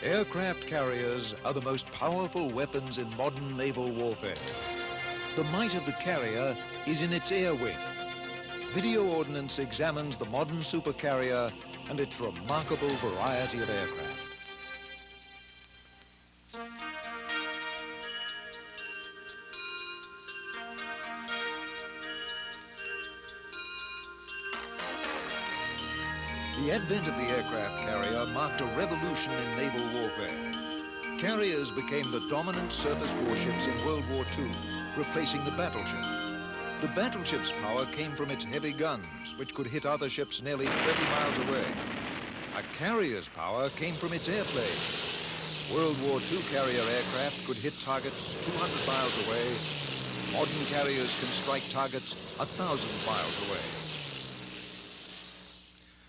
Aircraft carriers are the most powerful weapons in modern naval warfare. The might of the carrier is in its air wing. Video Ordnance examines the modern supercarrier and its remarkable variety of aircraft. The advent of the aircraft carrier marked a revolution in naval warfare. Carriers became the dominant surface warships in World War II, replacing the battleship. The battleship's power came from its heavy guns, which could hit other ships nearly 30 miles away. A carrier's power came from its airplanes. World War II carrier aircraft could hit targets 200 miles away. Modern carriers can strike targets 1,000 miles away.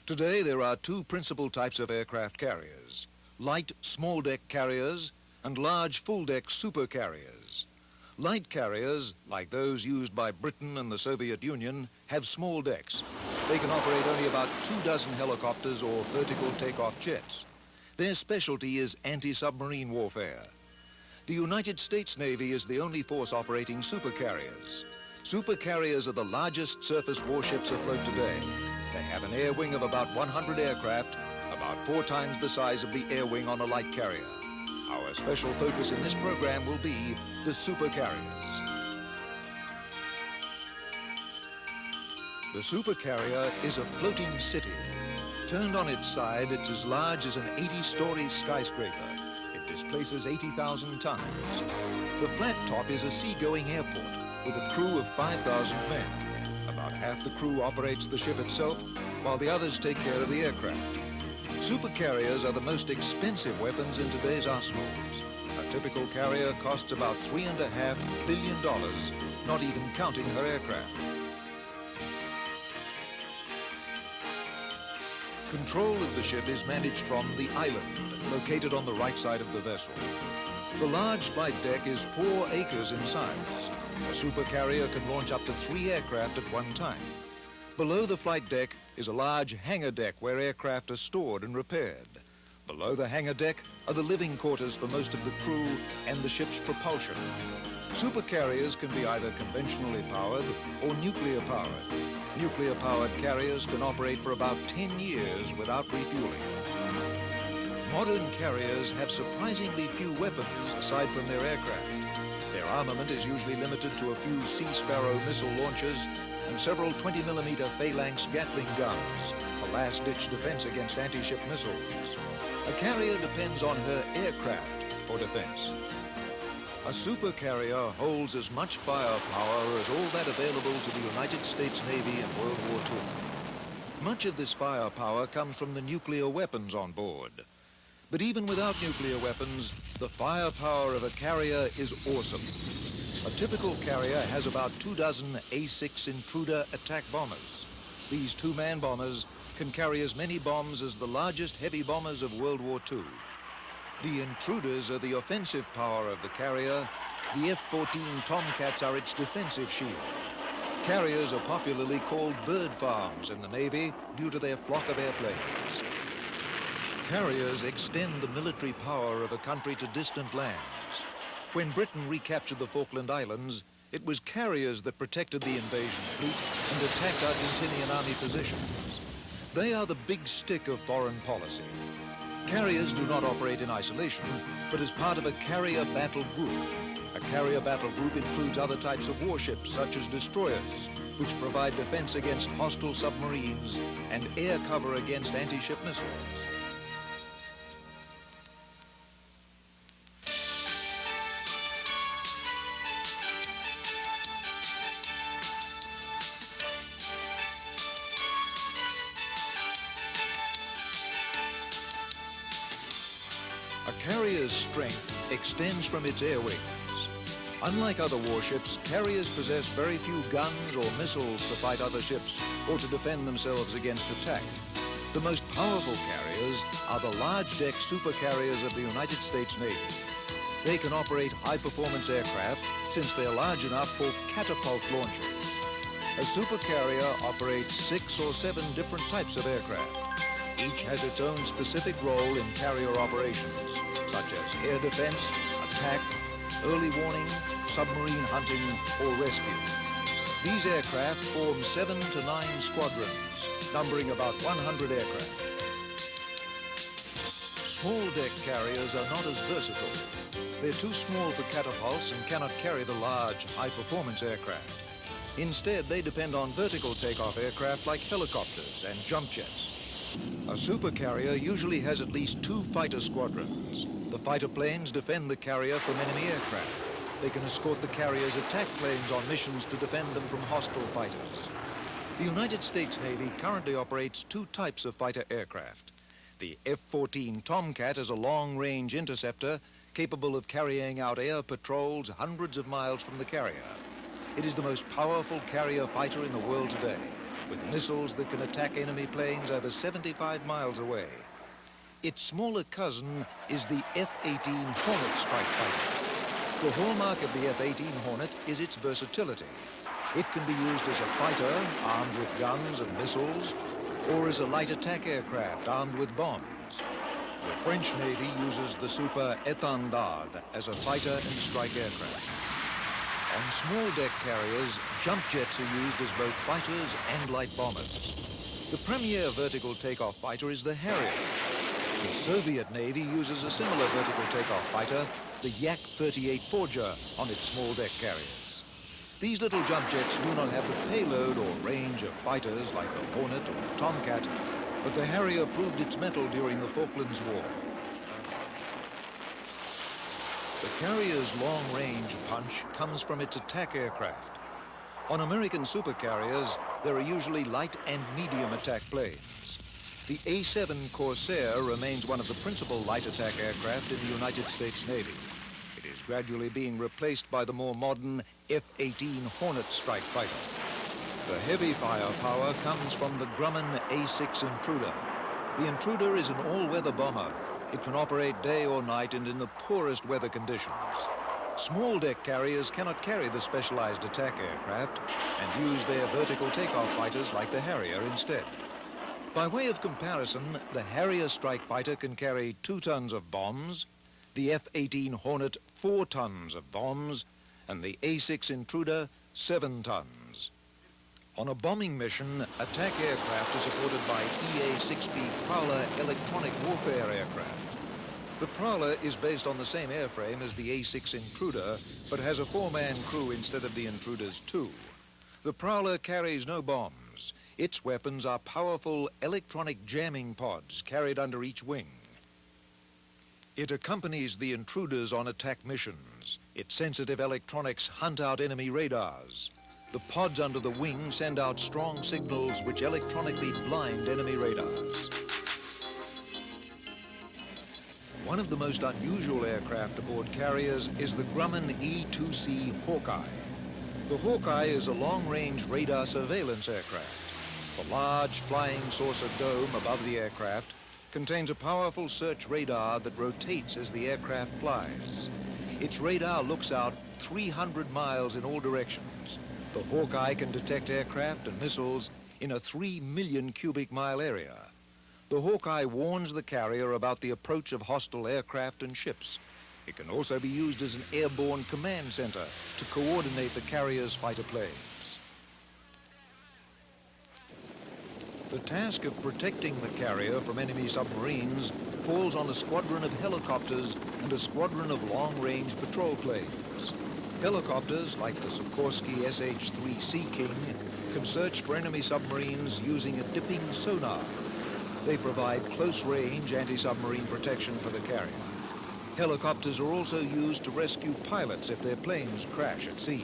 Today, there are two principal types of aircraft carriers: light small-deck carriers and large full-deck supercarriers. Light carriers, like those used by Britain and the Soviet Union, have small decks. They can operate only about 24 helicopters or vertical takeoff jets. Their specialty is anti-submarine warfare. The United States Navy is the only force operating supercarriers. Supercarriers are the largest surface warships afloat today. They have an air wing of about 100 aircraft, about 4 times the size of the air wing on a light carrier. Our special focus in this program will be the supercarriers. The supercarrier is a floating city. Turned on its side, it's as large as an 80-story skyscraper. It displaces 80,000 tons. The flat top is a seagoing airport with a crew of 5,000 men. About half the crew operates the ship itself, while the others take care of the aircraft. Supercarriers are the most expensive weapons in today's arsenals. A typical carrier costs about $3.5 billion, not even counting her aircraft. Control of the ship is managed from the island, located on the right side of the vessel. The large flight deck is 4 acres in size. A supercarrier can launch up to 3 aircraft at one time. Below the flight deck is a large hangar deck where aircraft are stored and repaired. Below the hangar deck are the living quarters for most of the crew and the ship's propulsion. Supercarriers can be either conventionally powered or nuclear powered. Nuclear-powered carriers can operate for about 10 years without refueling. Modern carriers have surprisingly few weapons aside from their aircraft. Their armament is usually limited to a few Sea Sparrow missile launchers and several 20mm phalanx Gatling guns, a last-ditch defense against anti-ship missiles. A carrier depends on her aircraft for defense. A supercarrier holds as much firepower as all that available to the United States Navy in World War II. Much of this firepower comes from the nuclear weapons on board. But even without nuclear weapons, the firepower of a carrier is awesome. A typical carrier has about 24 A-6 Intruder attack bombers. These 2-man bombers can carry as many bombs as the largest heavy bombers of World War II. The Intruders are the offensive power of the carrier. The F-14 Tomcats are its defensive shield. Carriers are popularly called bird farms in the Navy due to their flock of airplanes. Carriers extend the military power of a country to distant lands. When Britain recaptured the Falkland Islands, it was carriers that protected the invasion fleet and attacked Argentinian army positions. They are the big stick of foreign policy. Carriers do not operate in isolation, but as part of a carrier battle group. A carrier battle group includes other types of warships, such as destroyers, which provide defense against hostile submarines and air cover against anti-ship missiles. A carrier's strength extends from its air wings. Unlike other warships, carriers possess very few guns or missiles to fight other ships or to defend themselves against attack. The most powerful carriers are the large-deck supercarriers of the United States Navy. They can operate high-performance aircraft since they're large enough for catapult launchers. A supercarrier operates 6 or 7 different types of aircraft. Each has its own specific role in carrier operations, such as air defense, attack, early warning, submarine hunting, or rescue. These aircraft form 7 to 9 squadrons, numbering about 100 aircraft. Small deck carriers are not as versatile. They're too small for catapults and cannot carry the large, high-performance aircraft. Instead, they depend on vertical takeoff aircraft like helicopters and jump jets. A supercarrier usually has at least 2 fighter squadrons. The fighter planes defend the carrier from enemy aircraft. They can escort the carrier's attack planes on missions to defend them from hostile fighters. The United States Navy currently operates 2 types of fighter aircraft. The F-14 Tomcat is a long-range interceptor capable of carrying out air patrols hundreds of miles from the carrier. It is the most powerful carrier fighter in the world today, with missiles that can attack enemy planes over 75 miles away. Its smaller cousin is the F-18 Hornet strike fighter. The hallmark of the F-18 Hornet is its versatility. It can be used as a fighter, armed with guns and missiles, or as a light attack aircraft, armed with bombs. The French Navy uses the Super Étendard as a fighter and strike aircraft. On small deck carriers, jump jets are used as both fighters and light bombers. The premier vertical takeoff fighter is the Harrier. The Soviet Navy uses a similar vertical takeoff fighter, the Yak-38 Forger, on its small deck carriers. These little jump jets do not have the payload or range of fighters like the Hornet or the Tomcat, but the Harrier proved its mettle during the Falklands War. The carrier's long-range punch comes from its attack aircraft. On American supercarriers, there are usually light and medium attack planes. The A-7 Corsair remains one of the principal light attack aircraft in the United States Navy. It is gradually being replaced by the more modern F-18 Hornet strike fighter. The heavy firepower comes from the Grumman A-6 Intruder. The Intruder is an all-weather bomber. It can operate day or night and in the poorest weather conditions. Small deck carriers cannot carry the specialized attack aircraft and use their vertical takeoff fighters like the Harrier instead. By way of comparison, the Harrier strike fighter can carry 2 tons of bombs, the F-18 Hornet 4 tons of bombs, and the A-6 Intruder 7 tons. On a bombing mission, attack aircraft are supported by EA-6B Prowler electronic warfare aircraft. The Prowler is based on the same airframe as the A-6 Intruder, but has a 4-man crew instead of the Intruder's 2. The Prowler carries no bombs. Its weapons are powerful electronic jamming pods carried under each wing. It accompanies the Intruders on attack missions. Its sensitive electronics hunt out enemy radars. The pods under the wing send out strong signals which electronically blind enemy radars. One of the most unusual aircraft aboard carriers is the Grumman E-2C Hawkeye. The Hawkeye is a long-range radar surveillance aircraft. The large flying saucer dome above the aircraft contains a powerful search radar that rotates as the aircraft flies. Its radar looks out 300 miles in all directions. The Hawkeye can detect aircraft and missiles in a 3 million cubic mile area. The Hawkeye warns the carrier about the approach of hostile aircraft and ships. It can also be used as an airborne command center to coordinate the carrier's fighter planes. The task of protecting the carrier from enemy submarines falls on a squadron of helicopters and a squadron of long-range patrol planes. Helicopters, like the Sikorsky SH-3 Sea King, can search for enemy submarines using a dipping sonar. They provide close-range anti-submarine protection for the carrier. Helicopters are also used to rescue pilots if their planes crash at sea.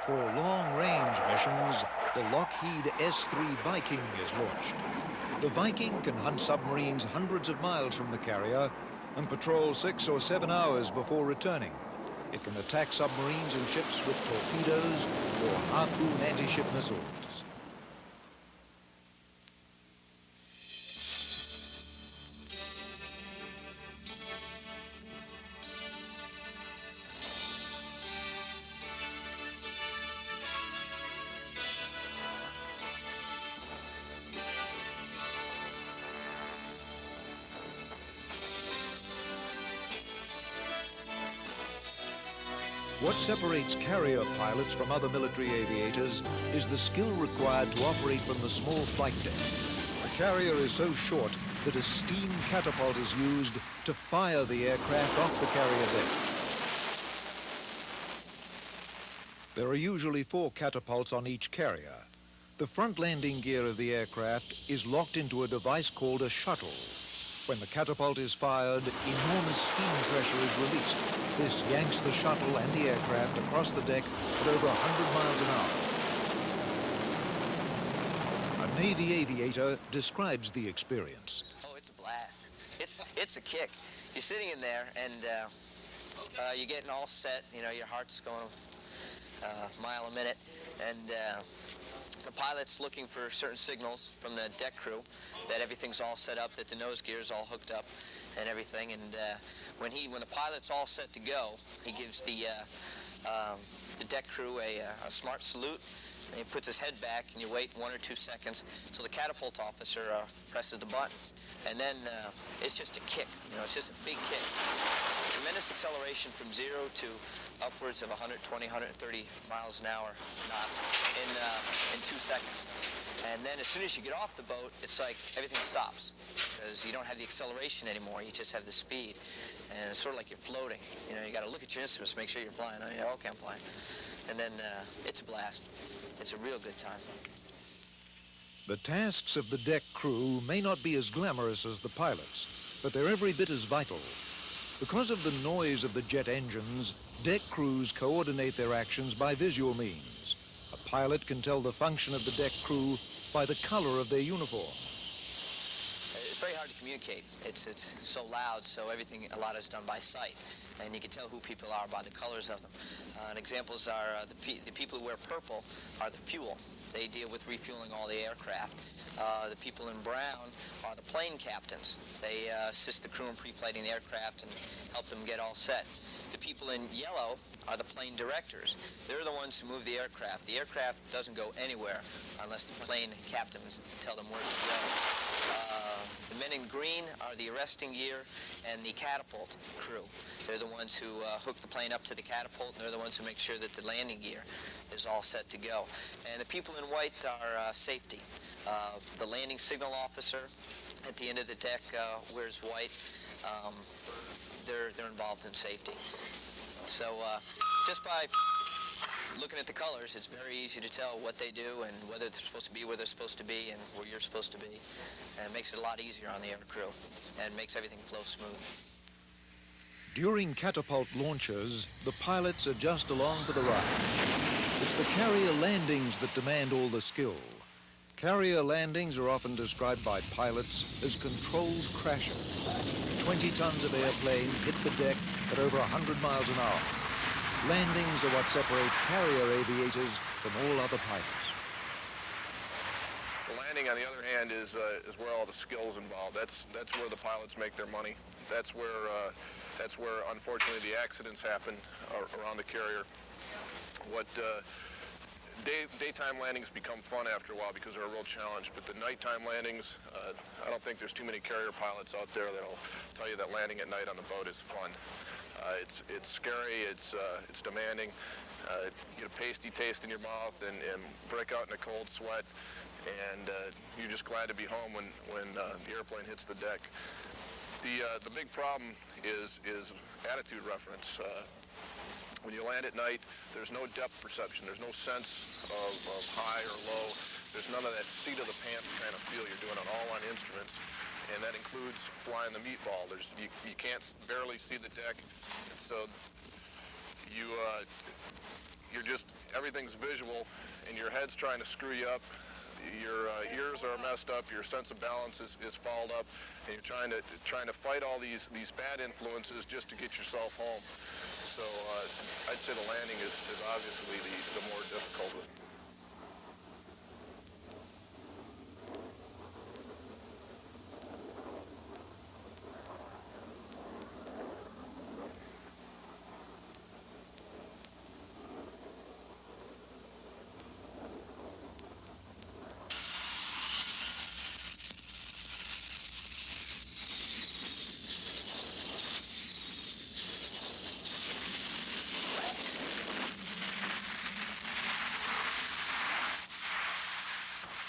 For long-range missions, the Lockheed S-3 Viking is launched. The Viking can hunt submarines hundreds of miles from the carrier and patrol 6 or 7 hours before returning. It can attack submarines and ships with torpedoes or harpoon anti-ship missiles. What separates carrier pilots from other military aviators is the skill required to operate from the small flight deck. The carrier is so short that a steam catapult is used to fire the aircraft off the carrier deck. There are usually 4 catapults on each carrier. The front landing gear of the aircraft is locked into a device called a shuttle. When the catapult is fired, enormous steam pressure is released. This yanks the shuttle and the aircraft across the deck at over 100 miles an hour. A Navy aviator describes the experience. Oh, it's a blast. It's a kick. You're sitting in there and you're getting all set. You know, your heart's going a mile a minute, and the pilot's looking for certain signals from the deck crew that everything's all set up, that the nose gear's all hooked up and everything. And when the pilot's all set to go, he gives the deck crew a smart salute. And he puts his head back, and you wait 1 or 2 seconds till the catapult officer presses the button. And then it's just a kick, you know, it's just a big kick. Tremendous acceleration from 0 to upwards of 120, 130 miles an hour knots in 2 seconds. And then as soon as you get off the boat, it's like everything stops because you don't have the acceleration anymore. You just have the speed. And it's sort of like you're floating. You know, you got to look at your instruments, make sure you're flying. Oh, yeah, okay, I'm flying. And then it's a blast. It's a real good time. The tasks of the deck crew may not be as glamorous as the pilots, but they're every bit as vital. Because of the noise of the jet engines, deck crews coordinate their actions by visual means. A pilot can tell the function of the deck crew by the color of their uniform. It's very hard to communicate. It's so loud, so a lot is done by sight. And you can tell who people are by the colors of them. And examples are the people who wear purple are the fuel. They deal with refueling all the aircraft. The people in brown are the plane captains. They assist the crew in pre-flighting the aircraft and help them get all set. The people in yellow are the plane directors. They're the ones who move the aircraft. The aircraft doesn't go anywhere unless the plane captains tell them where to go. The men in green are the arresting gear and the catapult crew. They're the ones who hook the plane up to the catapult, and they're the ones who make sure that the landing gear is all set to go. And the people in white are safety. The landing signal officer at the end of the deck wears white. They're involved in safety. So just by looking at the colors, it's very easy to tell what they do and whether they're supposed to be where they're supposed to be and where you're supposed to be. And it makes it a lot easier on the air crew and makes everything flow smooth. During catapult launches, the pilots are just along for the ride. It's the carrier landings that demand all the skill. Carrier landings are often described by pilots as controlled crashes. 20 tons of airplane hit the deck at over 100 miles an hour. Landings are what separate carrier aviators from all other pilots. The landing, on the other hand, is where all the skills involved. That's where the pilots make their money. That's where unfortunately the accidents happen around the carrier. Daytime landings become fun after a while because they're a real challenge, but the nighttime landings, I don't think there's too many carrier pilots out there that'll tell you that landing at night on the boat is fun. It's scary, it's demanding. You get a pasty taste in your mouth and break out in a cold sweat, and you're just glad to be home when the airplane hits the deck. The big problem is attitude reference. When you land at night, there's no depth perception. There's no sense of high or low. There's none of that seat of the pants kind of feel. You're doing it all on instruments, and that includes flying the meatball. You can't barely see the deck, so you're just, everything's visual, and your head's trying to screw you up. Your ears are messed up, your sense of balance is fouled up, and you're trying to fight all these bad influences just to get yourself home. So I'd say the landing is obviously the more difficult.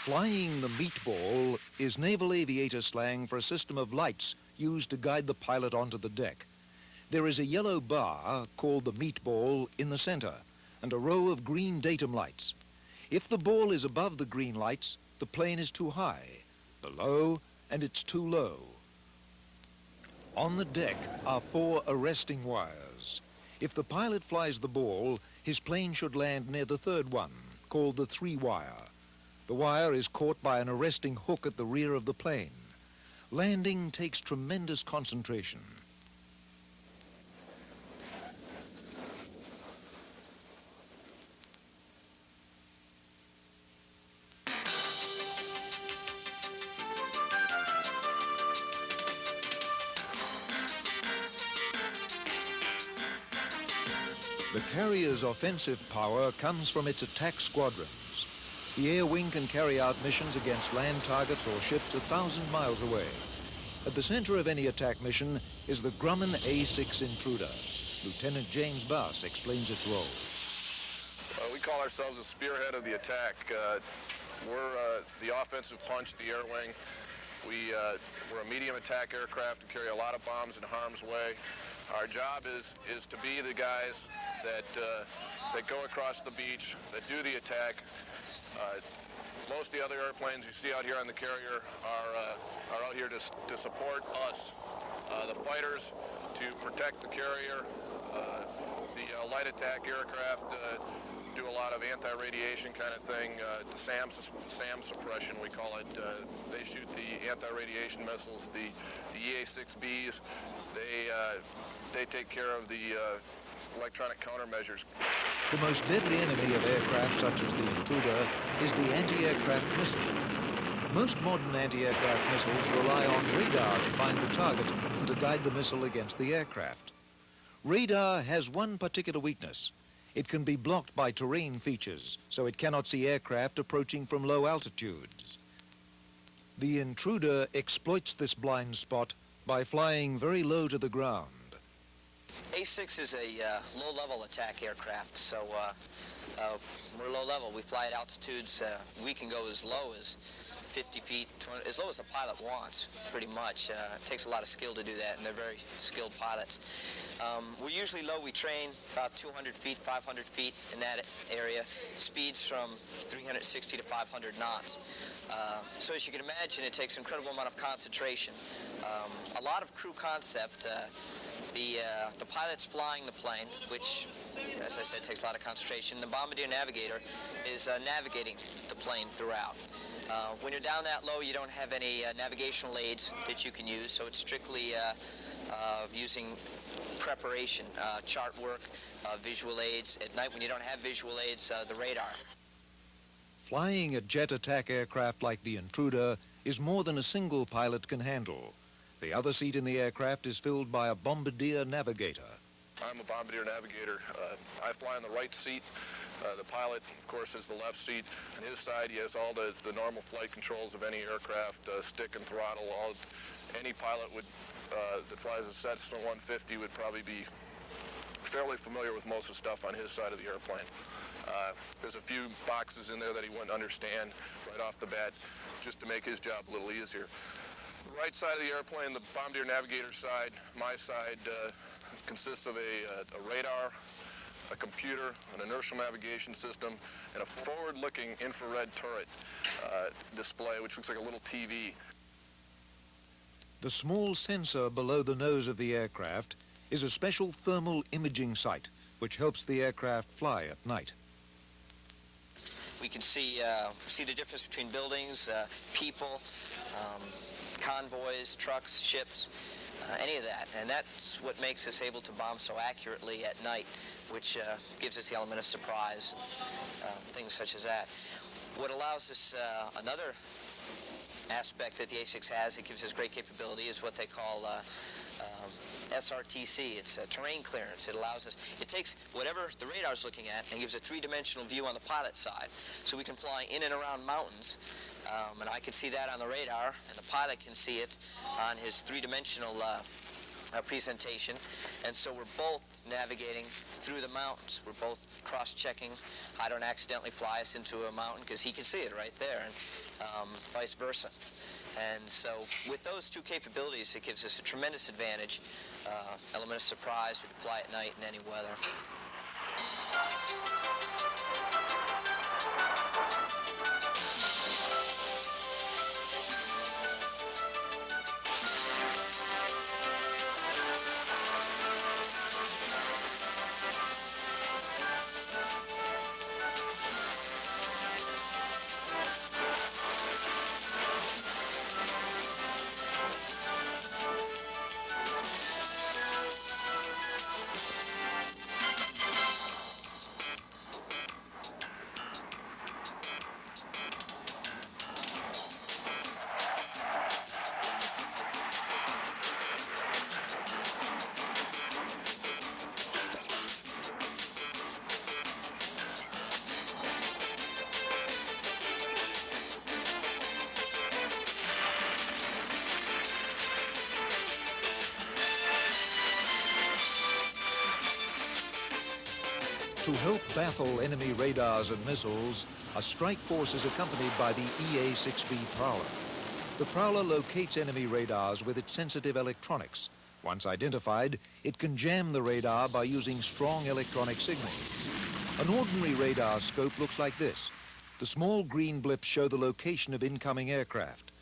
Flying the meatball is naval aviator slang for a system of lights used to guide the pilot onto the deck. There is a yellow bar, called the meatball, in the center, and a row of green datum lights. If the ball is above the green lights, the plane is too high. Below, and it's too low. On the deck are 4 arresting wires. If the pilot flies the ball, his plane should land near the third one, called the 3-wire. The wire is caught by an arresting hook at the rear of the plane. Landing takes tremendous concentration. The carrier's offensive power comes from its attack squadrons. The air wing can carry out missions against land targets or ships 1,000 miles away. At the center of any attack mission is the Grumman A6 Intruder. Lieutenant James Bass explains its role. We call ourselves the spearhead of the attack. We're the offensive punch, the air wing. We're a medium attack aircraft to carry a lot of bombs in harm's way. Our job is to be the guys that go across the beach, that do the attack. Most of the other airplanes you see out here on the carrier are out here to support us, the fighters, to protect the carrier. The light attack aircraft do a lot of anti-radiation kind of thing. The SAM suppression, we call it. They shoot the anti-radiation missiles, the EA-6Bs. They take care of the electronic countermeasures. The most deadly enemy of aircraft such as the Intruder is the anti-aircraft missile. Most modern anti-aircraft missiles rely on radar to find the target and to guide the missile against the aircraft. Radar has one particular weakness. It can be blocked by terrain features, so it cannot see aircraft approaching from low altitudes. The Intruder exploits this blind spot by flying very low to the ground. A6 is a low-level attack aircraft, so we're low-level. We fly at altitudes. We can go as low as 50 feet, as low as a pilot wants, pretty much. It takes a lot of skill to do that, and they're very skilled pilots. We're usually low. We train about 200 feet, 500 feet in that area. Speeds from 360 to 500 knots. So as you can imagine, it takes an incredible amount of concentration. A lot of crew concept. The pilot's flying the plane, which, as I said, takes a lot of concentration. The bombardier navigator is navigating the plane throughout. When you're down that low, you don't have any navigational aids that you can use, so it's strictly using preparation, chart work, visual aids. At night, when you don't have visual aids, the radar. Flying a jet attack aircraft like the Intruder is more than a single pilot can handle. The other seat in the aircraft is filled by a bombardier navigator. I'm a bombardier navigator. I fly on the right seat. The pilot, of course, is the left seat. On his side, he has all the normal flight controls of any aircraft, stick and throttle. Any pilot that flies a Cessna 150 would probably be fairly familiar with most of the stuff on his side of the airplane. There's a few boxes in there that he wouldn't understand right off the bat, just to make his job a little easier. The right side of the airplane, the bombardier navigator side, my side, consists of a radar, a computer, an inertial navigation system, and a forward-looking infrared turret display, which looks like a little TV. The small sensor below the nose of the aircraft is a special thermal imaging sight, which helps the aircraft fly at night. We can see the difference between buildings, people, convoys, trucks, ships. any of that. And that's what makes us able to bomb so accurately at night, which gives us the element of surprise, things such as that. What allows us another aspect that the A6 has, it gives us great capability, is what they call SRTC. It's terrain clearance. It allows us, it takes whatever the radar's looking at and gives a three-dimensional view on the pilot side. So we can fly in and around mountains, and I can see that on the radar, and the pilot can see it on his three-dimensional presentation. And so we're both navigating through the mountains. We're both cross-checking. I don't accidentally fly us into a mountain because he can see it right there, and vice versa. And so with those two capabilities, it gives us a tremendous advantage, element of surprise. We can fly at night in any weather. To help baffle enemy radars and missiles, a strike force is accompanied by the EA-6B Prowler. The Prowler locates enemy radars with its sensitive electronics. Once identified, it can jam the radar by using strong electronic signals. An ordinary radar scope looks like this. The small green blips show the location of incoming aircraft.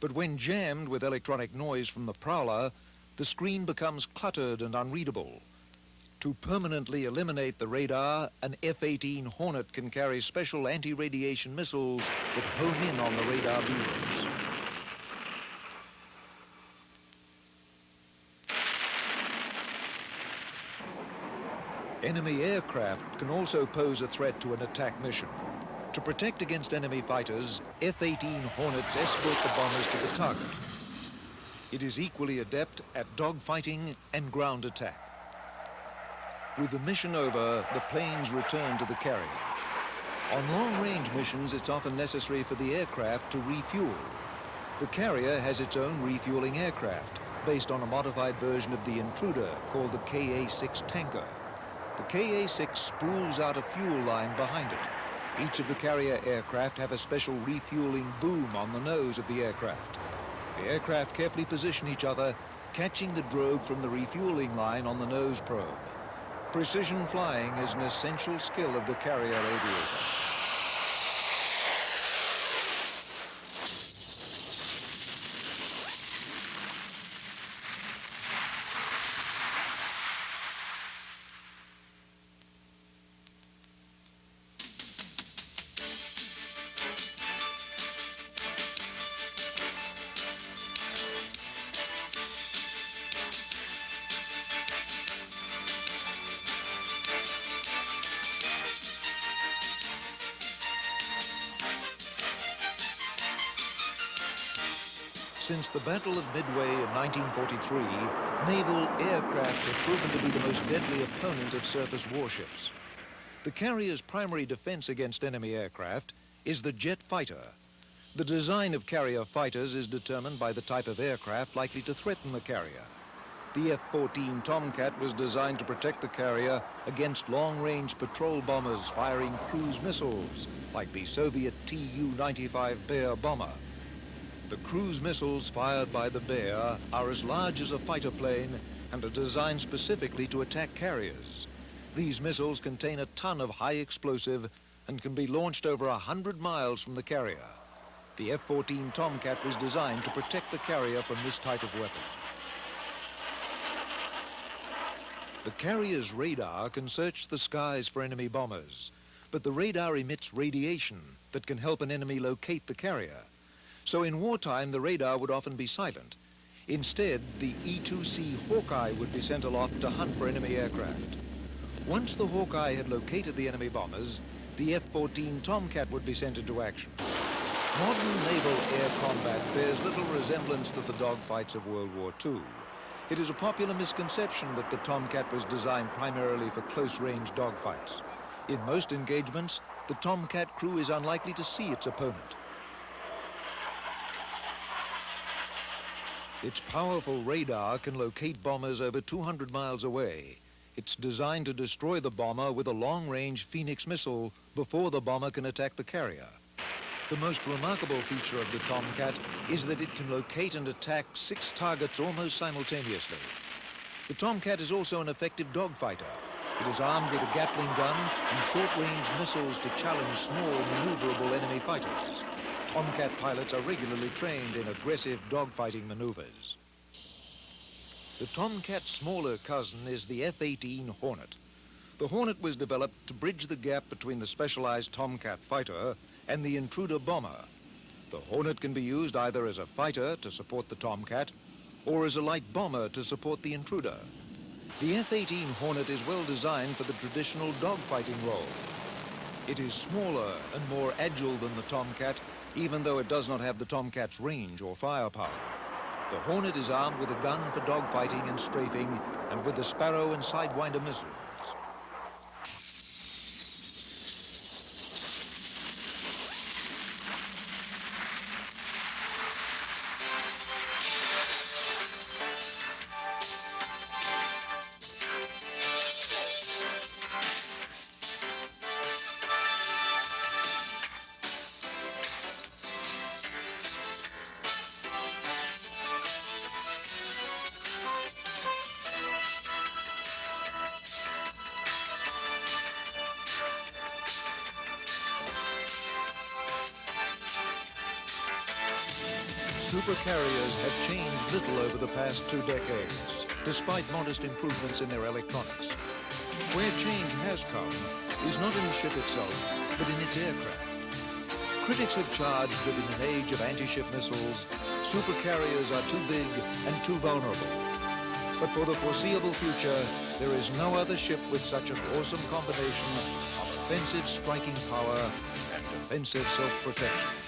But when jammed with electronic noise from the Prowler, the screen becomes cluttered and unreadable. To permanently eliminate the radar, an F-18 Hornet can carry special anti-radiation missiles that home in on the radar beams. Enemy aircraft can also pose a threat to an attack mission. To protect against enemy fighters, F-18 Hornets escort the bombers to the target. It is equally adept at dogfighting and ground attack. With the mission over, the planes return to the carrier. On long-range missions, it's often necessary for the aircraft to refuel. The carrier has its own refueling aircraft, based on a modified version of the Intruder called the KA-6 tanker. The KA-6 spools out a fuel line behind it. Each of the carrier aircraft have a special refueling boom on the nose of the aircraft. The aircraft carefully position each other, catching the drogue from the refueling line on the nose probe. Precision flying is an essential skill of the carrier aviator. Since the Battle of Midway in 1943, naval aircraft have proven to be the most deadly opponent of surface warships. The carrier's primary defense against enemy aircraft is the jet fighter. The design of carrier fighters is determined by the type of aircraft likely to threaten the carrier. The F-14 Tomcat was designed to protect the carrier against long-range patrol bombers firing cruise missiles, like the Soviet Tu-95 Bear bomber. The cruise missiles fired by the Bear are as large as a fighter plane and are designed specifically to attack carriers. These missiles contain a ton of high explosive and can be launched over 100 miles from the carrier. The F-14 Tomcat was designed to protect the carrier from this type of weapon. The carrier's radar can search the skies for enemy bombers, but the radar emits radiation that can help an enemy locate the carrier. So in wartime, the radar would often be silent. Instead, the E-2C Hawkeye would be sent aloft to hunt for enemy aircraft. Once the Hawkeye had located the enemy bombers, the F-14 Tomcat would be sent into action. Modern naval air combat bears little resemblance to the dogfights of World War II. It is a popular misconception that the Tomcat was designed primarily for close-range dogfights. In most engagements, the Tomcat crew is unlikely to see its opponent. Its powerful radar can locate bombers over 200 miles away. It's designed to destroy the bomber with a long-range Phoenix missile before the bomber can attack the carrier. The most remarkable feature of the Tomcat is that it can locate and attack 6 targets almost simultaneously. The Tomcat is also an effective dogfighter. It is armed with a Gatling gun and short-range missiles to challenge small, maneuverable enemy fighters. Tomcat pilots are regularly trained in aggressive dogfighting maneuvers. The Tomcat's smaller cousin is the F-18 Hornet. The Hornet was developed to bridge the gap between the specialized Tomcat fighter and the intruder bomber. The Hornet can be used either as a fighter to support the Tomcat or as a light bomber to support the intruder. The F-18 Hornet is well designed for the traditional dogfighting role. It is smaller and more agile than the Tomcat, even though it does not have the Tomcat's range or firepower. The Hornet is armed with a gun for dogfighting and strafing and with the Sparrow and Sidewinder missiles. Supercarriers have changed little over the past 2 decades, despite modest improvements in their electronics. Where change has come is not in the ship itself, but in its aircraft. Critics have charged that in an age of anti-ship missiles, supercarriers are too big and too vulnerable. But for the foreseeable future, there is no other ship with such an awesome combination of offensive striking power and defensive self-protection.